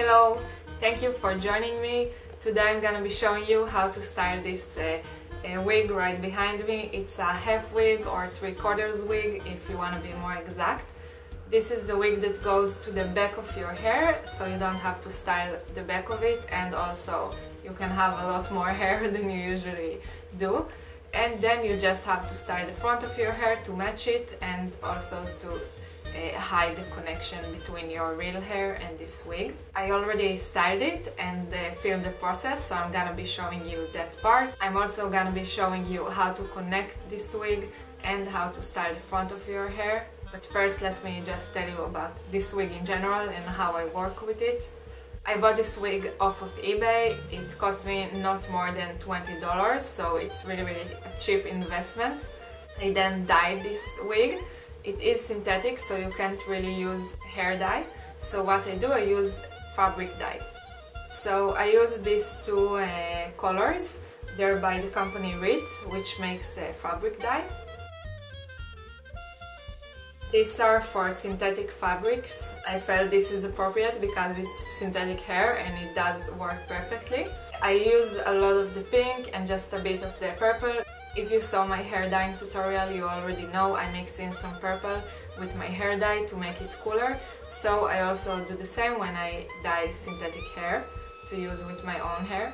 Hello, thank you for joining me. Today I'm gonna be showing you how to style this wig right behind me. It's a half wig or 3/4 wig if you want to be more exact. This is the wig that goes to the back of your hair, so you don't have to style the back of it, and also you can have a lot more hair than you usually do. And then you just have to style the front of your hair to match it, and also to hide the connection between your real hair and this wig. I already styled it and filmed the process, so I'm gonna be showing you that part. I'm also gonna be showing you how to connect this wig and how to style the front of your hair. But first, let me just tell you about this wig in general and how I work with it. I bought this wig off of eBay. It cost me not more than $20, so it's really a cheap investment. I then dyed this wig. It is synthetic, so you can't really use hair dye. So what I do, I use fabric dye. So I use these two colors. They're by the company Rit, which makes fabric dye. These are for synthetic fabrics. I felt this is appropriate because it's synthetic hair and it does work perfectly. I use a lot of the pink and just a bit of the purple. If you saw my hair dyeing tutorial, you already know I mix in some purple with my hair dye to make it cooler. So I also do the same when I dye synthetic hair to use with my own hair.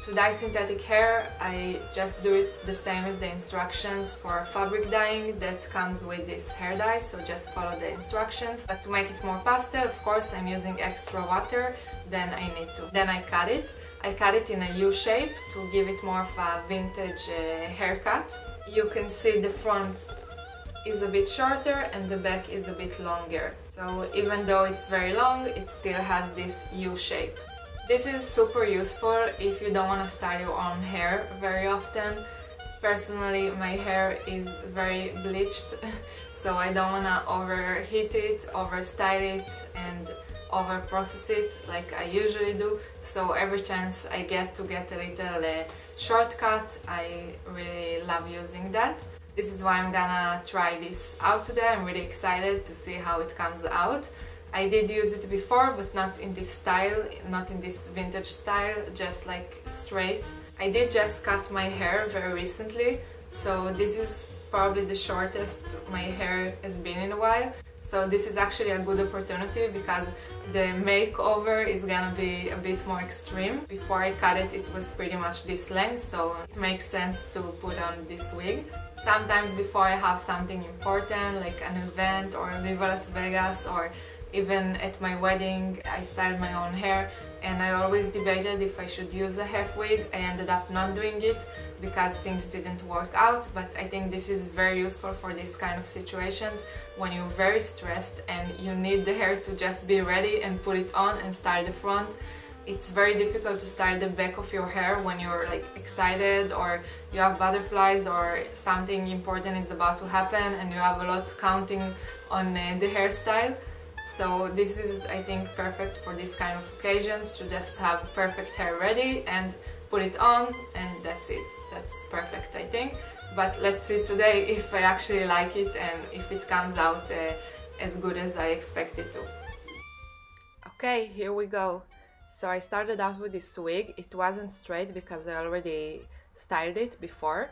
To dye synthetic hair, I just do it the same as the instructions for fabric dyeing that comes with this hair dye, so just follow the instructions. But to make it more pastel, of course, I'm using extra water than I need to. Then I cut it. I cut it in a U shape to give it more of a vintage haircut. You can see the front is a bit shorter and the back is a bit longer. So even though it's very long, it still has this U shape. This is super useful if you don't want to style your own hair very often. Personally, my hair is very bleached, so I don't want to overheat it, overstyle it, and over-process it like I usually do. So every chance I get to get a little shortcut, I really love using that. This is why I'm gonna try this out today. I'm really excited to see how it comes out. I did use it before, but not in this style, not in this vintage style, just like straight. I did just cut my hair very recently, so this is probably the shortest my hair has been in a while. So this is actually a good opportunity because the makeover is gonna be a bit more extreme. Before I cut it, it was pretty much this length, so it makes sense to put on this wig. Sometimes before I have something important, like an event or Viva Las Vegas, or even at my wedding, I styled my own hair, and I always debated if I should use a half wig. I ended up not doing it because things didn't work out, but I think this is very useful for this kind of situations when you're very stressed and you need the hair to just be ready and put it on and style the front. It's very difficult to style the back of your hair when you're like excited or you have butterflies or something important is about to happen and you have a lot counting on the hairstyle. So this is, I think, perfect for this kind of occasions, to just have perfect hair ready and put it on, and that's it. That's perfect, I think. But let's see today if I actually like it and if it comes out as good as I expect it to. Okay, here we go. So I started out with this wig. It wasn't straight because I already styled it before.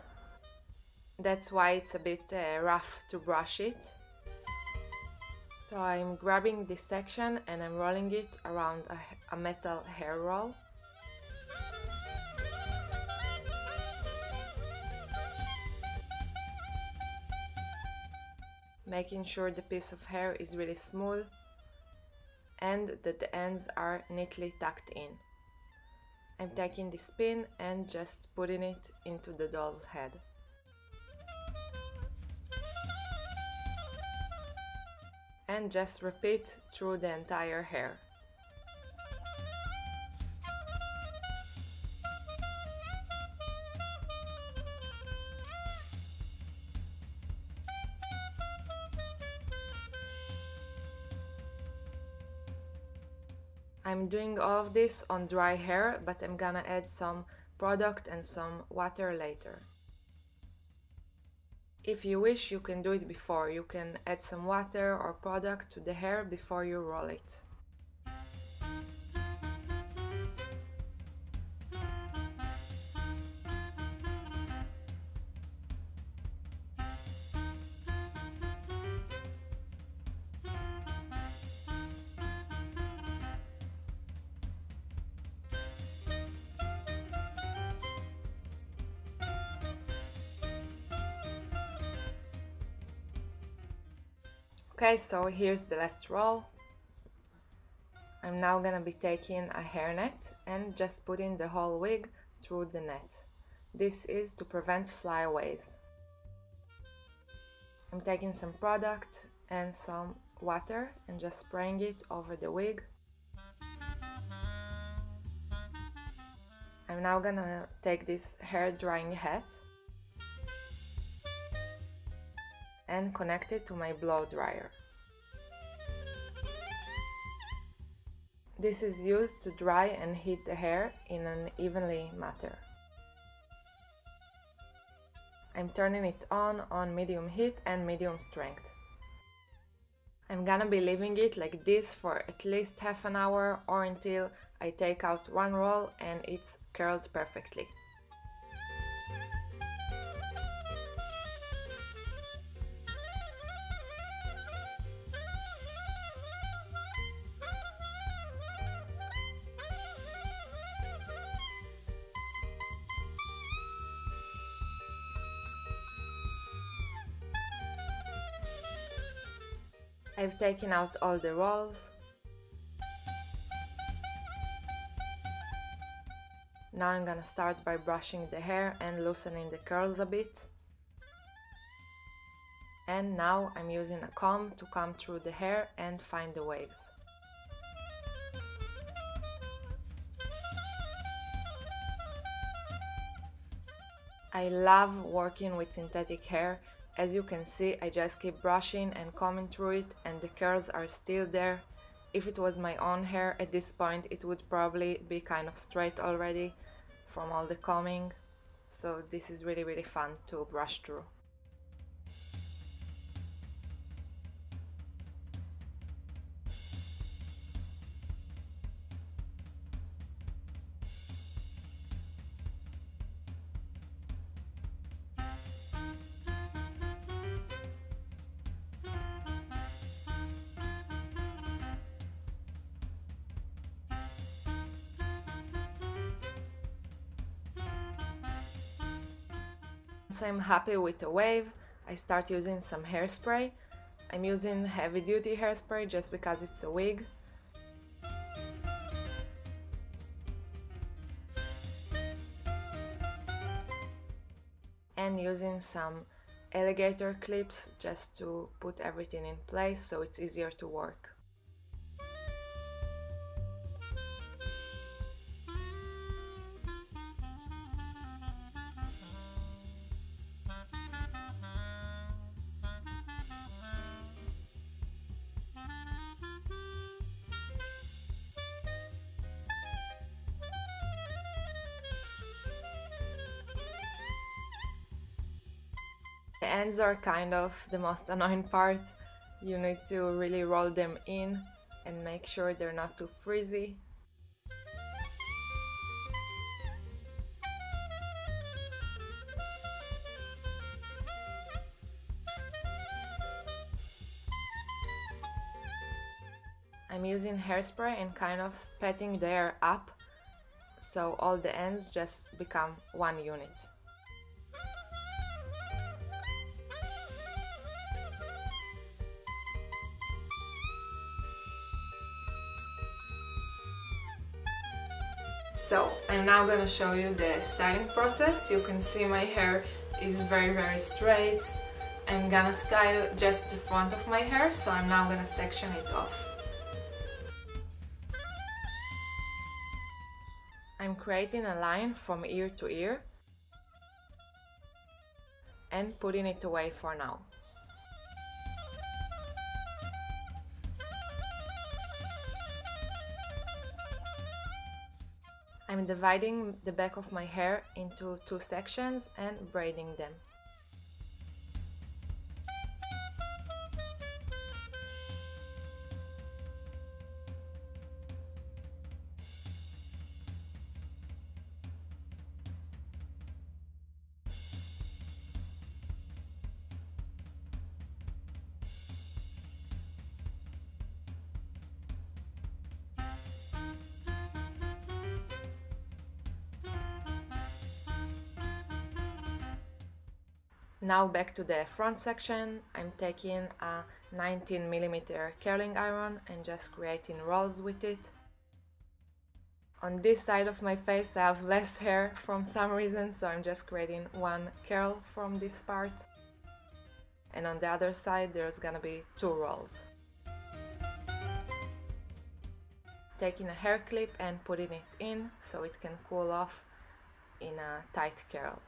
That's why it's a bit rough to brush it. So I'm grabbing this section and I'm rolling it around a metal hair roll. Making sure the piece of hair is really smooth and that the ends are neatly tucked in. I'm taking this pin and just putting it into the doll's head. And just repeat through the entire hair. I'm doing all of this on dry hair, but I'm gonna add some product and some water later. If you wish, you can do it before. You can add some water or product to the hair before you roll it. Okay, so here's the last roll. I'm now gonna be taking a hairnet and just putting the whole wig through the net. This is to prevent flyaways. I'm taking some product and some water and just spraying it over the wig. I'm now gonna take this hair drying hat and connect it to my blow dryer. This is used to dry and heat the hair in an evenly manner. I'm turning it on medium heat and medium strength. I'm gonna be leaving it like this for at least half an hour or until I take out one roll and it's curled perfectly. I've taken out all the rolls. Now I'm gonna start by brushing the hair and loosening the curls a bit. And now I'm using a comb to comb through the hair and find the waves. I love working with synthetic hair. As you can see, I just keep brushing and combing through it and the curls are still there. If it was my own hair at this point, it would probably be kind of straight already from all the combing. So this is really fun to brush through. Once I'm happy with the wave, I start using some hairspray. I'm using heavy duty hairspray just because it's a wig. And using some alligator clips just to put everything in place so it's easier to work. The ends are kind of the most annoying part. You need to really roll them in and make sure they're not too frizzy. I'm using hairspray and kind of patting the hair up so all the ends just become one unit. So I'm now gonna show you the styling process. You can see my hair is very straight. I'm gonna style just the front of my hair, so I'm now gonna section it off. I'm creating a line from ear to ear and putting it away for now. I'm dividing the back of my hair into two sections and braiding them. Now back to the front section. I'm taking a 19mm curling iron and just creating rolls with it. On this side of my face I have less hair from some reason, so I'm just creating one curl from this part. And on the other side there's gonna be 2 rolls. Taking a hair clip and putting it in so it can cool off in a tight curl.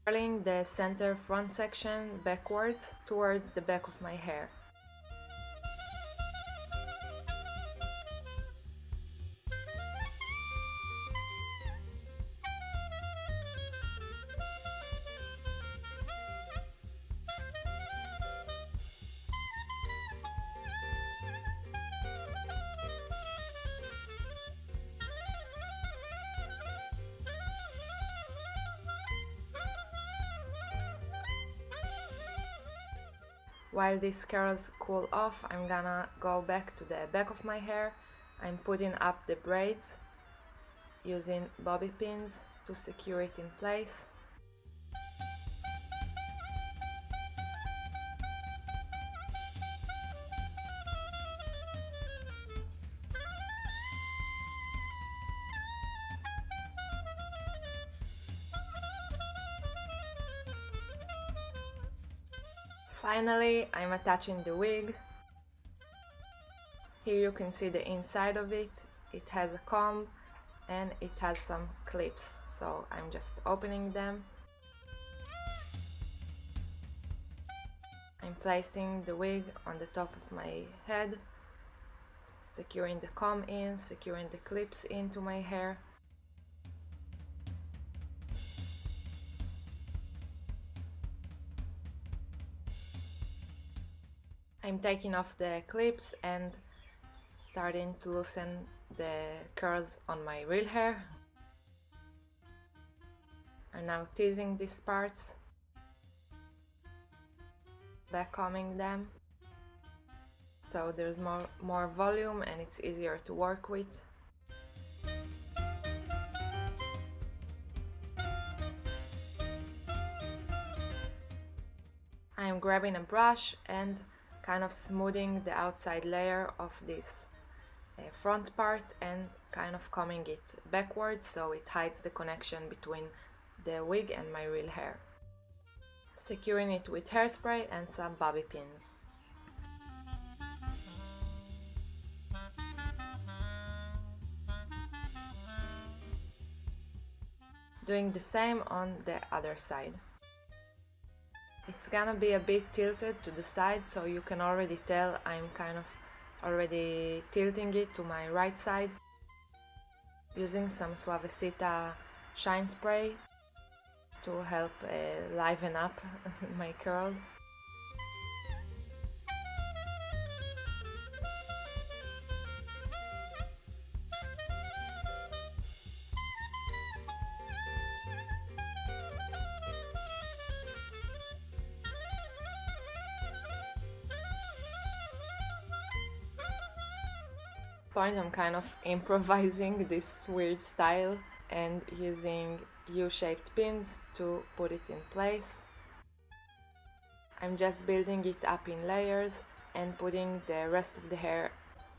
Curling the center front section backwards towards the back of my hair. While these curls cool off, I'm gonna go back to the back of my hair. I'm putting up the braids using bobby pins to secure it in place. Finally, I'm attaching the wig. Here you can see the inside of it. It has a comb and it has some clips, so I'm just opening them. I'm placing the wig on the top of my head, securing the comb in, securing the clips into my hair. I'm taking off the clips and starting to loosen the curls on my real hair. I'm now teasing these parts, backcombing them, so there's more volume and it's easier to work with. I'm grabbing a brush and kind of smoothing the outside layer of this front part and kind of combing it backwards so it hides the connection between the wig and my real hair. Securing it with hairspray and some bobby pins. Doing the same on the other side. It's gonna be a bit tilted to the side, so you can already tell I'm kind of already tilting it to my right side, using some Suavecita shine spray to help liven up my curls. I'm kind of improvising this weird style and using U-shaped pins to put it in place. I'm just building it up in layers and putting the rest of the hair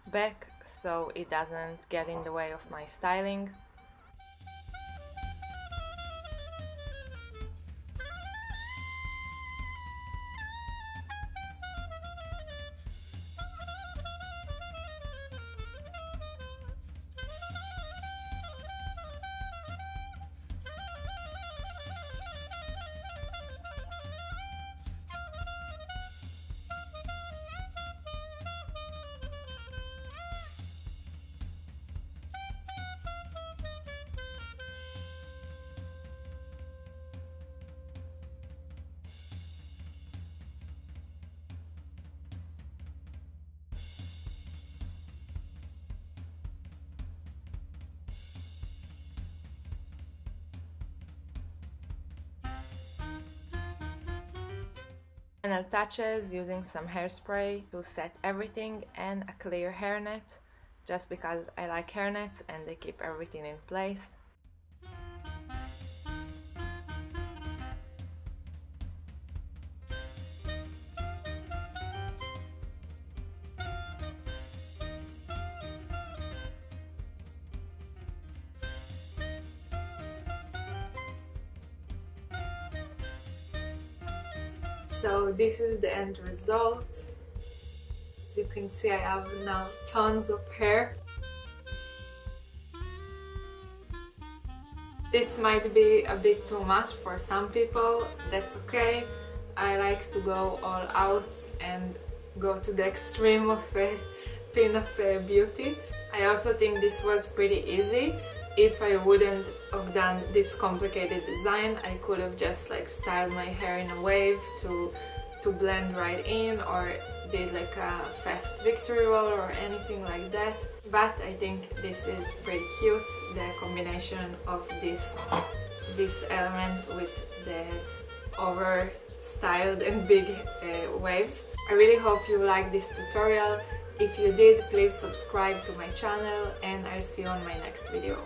back so it doesn't get in the way of my styling. Final touches using some hairspray to set everything and a clear hairnet, just because I like hairnets and they keep everything in place. So this is the end result. As you can see, I have now tons of hair. This might be a bit too much for some people, that's okay. I like to go all out and go to the extreme of pinup beauty. I also think this was pretty easy. If I wouldn't have done this complicated design, I could have just like styled my hair in a wave to blend right in, or did like a fast victory roll or anything like that. But I think this is pretty cute, the combination of this element with the over styled and big waves. I really hope you liked this tutorial. If you did, please subscribe to my channel and I'll see you on my next video.